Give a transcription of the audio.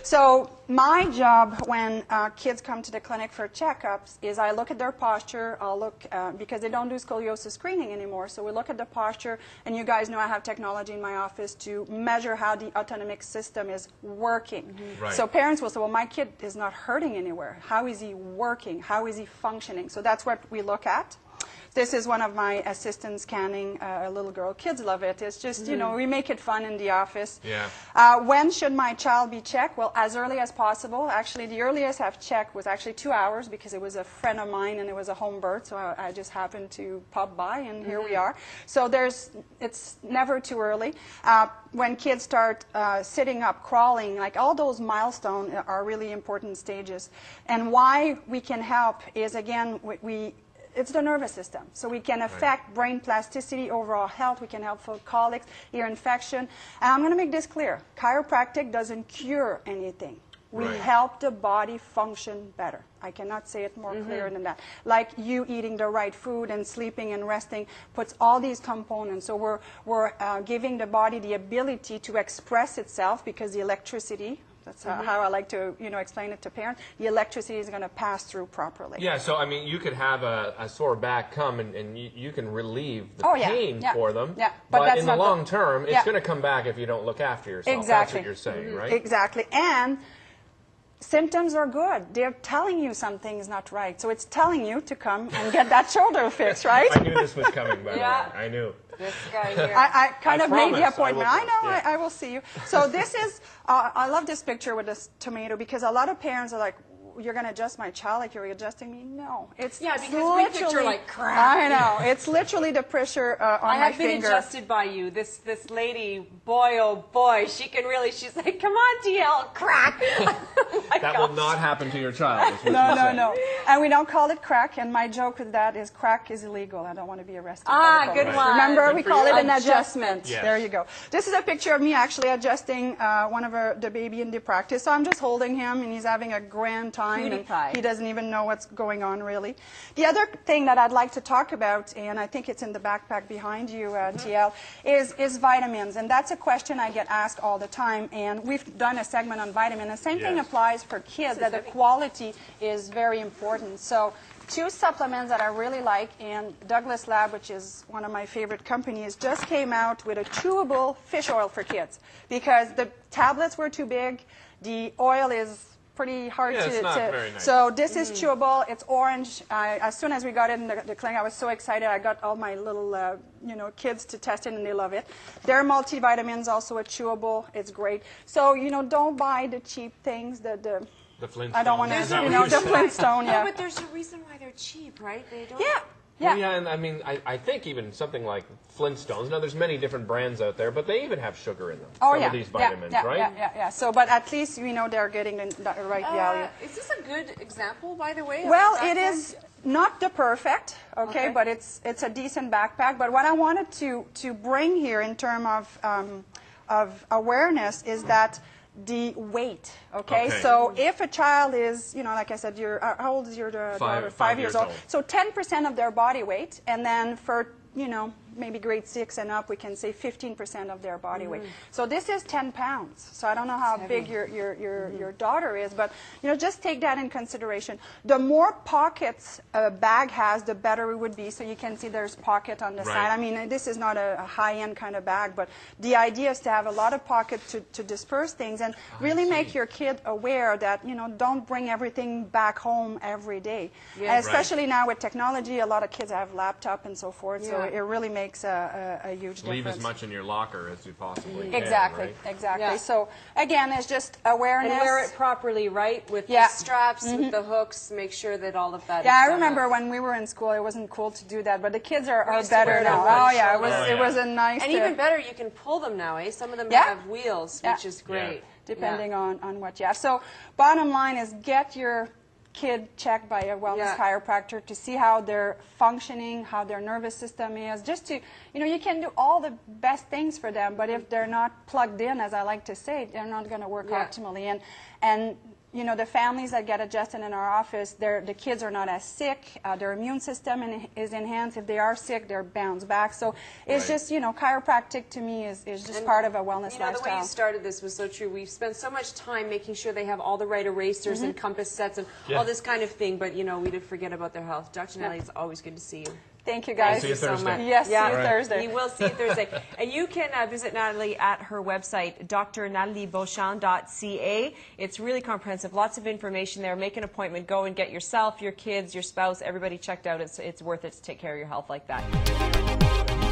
So my job when kids come to the clinic for checkups is I look at their posture. I'll look, because they don't do scoliosis screening anymore, so we look at the posture, and you guys know I have technology in my office to measure how the autonomic system is working. Mm-hmm. Right. So parents will say, well, my kid is not hurting anywhere. How is he working? How is he functioning? So that's what we look at. This is one of my assistants scanning a little girl. Kids love it. It's just, you know, we make it fun in the office. Yeah. When should my child be checked? Well, as early as possible. Actually, the earliest I've checked was actually 2 hours because it was a friend of mine and it was a home birth, so I just happened to pop by, and here we are. So it's never too early. When kids start sitting up, crawling, like all those milestones are really important stages. And why we can help is, again, it's the nervous system. So we can affect brain plasticity, overall health. We can help for colics, ear infection. And I'm going to make this clear. Chiropractic doesn't cure anything. We help the body function better. I cannot say it more clear than that. Like you eating the right food and sleeping and resting puts all these components. So we're giving the body the ability to express itself because the electricity, that's how I like to, explain it to parents. The electricity is going to pass through properly. Yeah, so I mean, you could have a sore back come and you can relieve the pain for them. Yeah, but in the long term, it's going to come back if you don't look after yourself. Exactly. That's what you're saying, right? Exactly. And symptoms are good. They're telling you something is not right. So it's telling you to come and get that shoulder fixed, right? I knew this was coming, by the way. I knew. This guy here. I kind of made the promise, appointment. I know, yeah. I will see you. So this is, I love this picture with this tomato because a lot of parents are like, you're going to adjust my child like you're adjusting me? No. It's because literally, we picture like crap. I know. It's literally the pressure on my finger. I have been adjusted by you. This lady, boy, oh boy, she's like, come on, TL, crack. That will not happen to your child. Is what No, you're no, saying. no. And we don't call it crack, and my joke with that is crack is illegal. I don't want to be arrested. by the good police. one. Remember, Good we for call you. it an adjustment. Yes. There you go. This is a picture of me actually adjusting one of the baby in the practice. So I'm just holding him, and he's having a grand time. Cutie And pie. he doesn't even know what's going on, really. The other thing that I'd like to talk about, and I think it's in the backpack behind you, TL, is vitamins. And that's a question I get asked all the time. And we've done a segment on vitamin. The same thing applies for kids, that the quality is very important. So two supplements that I really like, and Douglas Lab, which is one of my favorite companies, just came out with a chewable fish oil for kids because the tablets were too big. The oil is pretty hard to, it's not very nice. So this is chewable. It's orange. As soon as we got it in the clinic, I was so excited. I got all my little kids to test it, and they love it. Their multivitamins also a chewable. It's great. So don't buy the cheap things. The Flintstone. I don't want to, the Flintstone. No, Yeah. but there's a reason why they're cheap, right? They don't. Yeah. Well, yeah, and I mean, I think even something like Flintstones, now there's many different brands out there, but they even have sugar in them. Oh, some yeah. of these vitamins, yeah, right? Yeah. So, but at least they're getting the right value. Is this a good example, by the way? Well, it is not the perfect, okay, but it's a decent backpack. But what I wanted to bring here in terms of awareness is that the weight, okay? So if a child is, like I said, how old is your daughter? 5 years old. So 10% of their body weight, and then for, maybe grade 6 and up, we can say 15% of their body weight. So this is 10 pounds. So I don't know how big your daughter is, but just take that in consideration. The more pockets a bag has, the better it would be. So you can see there's pocket on the side. I mean, this is not a high-end kind of bag, but the idea is to have a lot of pockets to disperse things and really make your kid aware that, don't bring everything back home every day. And especially now with technology, a lot of kids have laptop and so forth, so it really makes a huge difference. Leave as much in your locker as you possibly can. Exactly, right? exactly. Yeah. So again, it's just awareness. And wear it properly, right? With the straps, with the hooks, make sure that all of that is I done remember up. when we were in school, it wasn't cool to do that, but the kids are used to better wear them now. on Oh yeah, shoulders. it was a nice. And even better, you can pull them now, eh? Some of them Yeah. have wheels, which is great. depending on what you have. So bottom line is get your kid checked by a wellness chiropractor to see how they're functioning, how their nervous system is, just to, you can do all the best things for them, but if they're not plugged in, as I like to say, they're not going to work optimally. And you know, the families that get adjusted in our office, the kids are not as sick. Their immune system is enhanced. If they are sick, they're bounced back. So it's just, you know, chiropractic to me is just part of a wellness you know, lifestyle. the way you started this was so true. We've spent so much time making sure they have all the right erasers and compass sets and all this kind of thing, but, you know, we did forget about their health. Dr. Nathalie, it's always good to see you. Thank you, guys. See you so Thursday. much. Yes, see you Yeah, Thursday. You will see you Thursday. And you can visit Nathalie at her website, drnataliebeauchamp.ca. It's really comprehensive, lots of information there. Make an appointment, go and get yourself, your kids, your spouse, everybody checked out. It's worth it to take care of your health like that.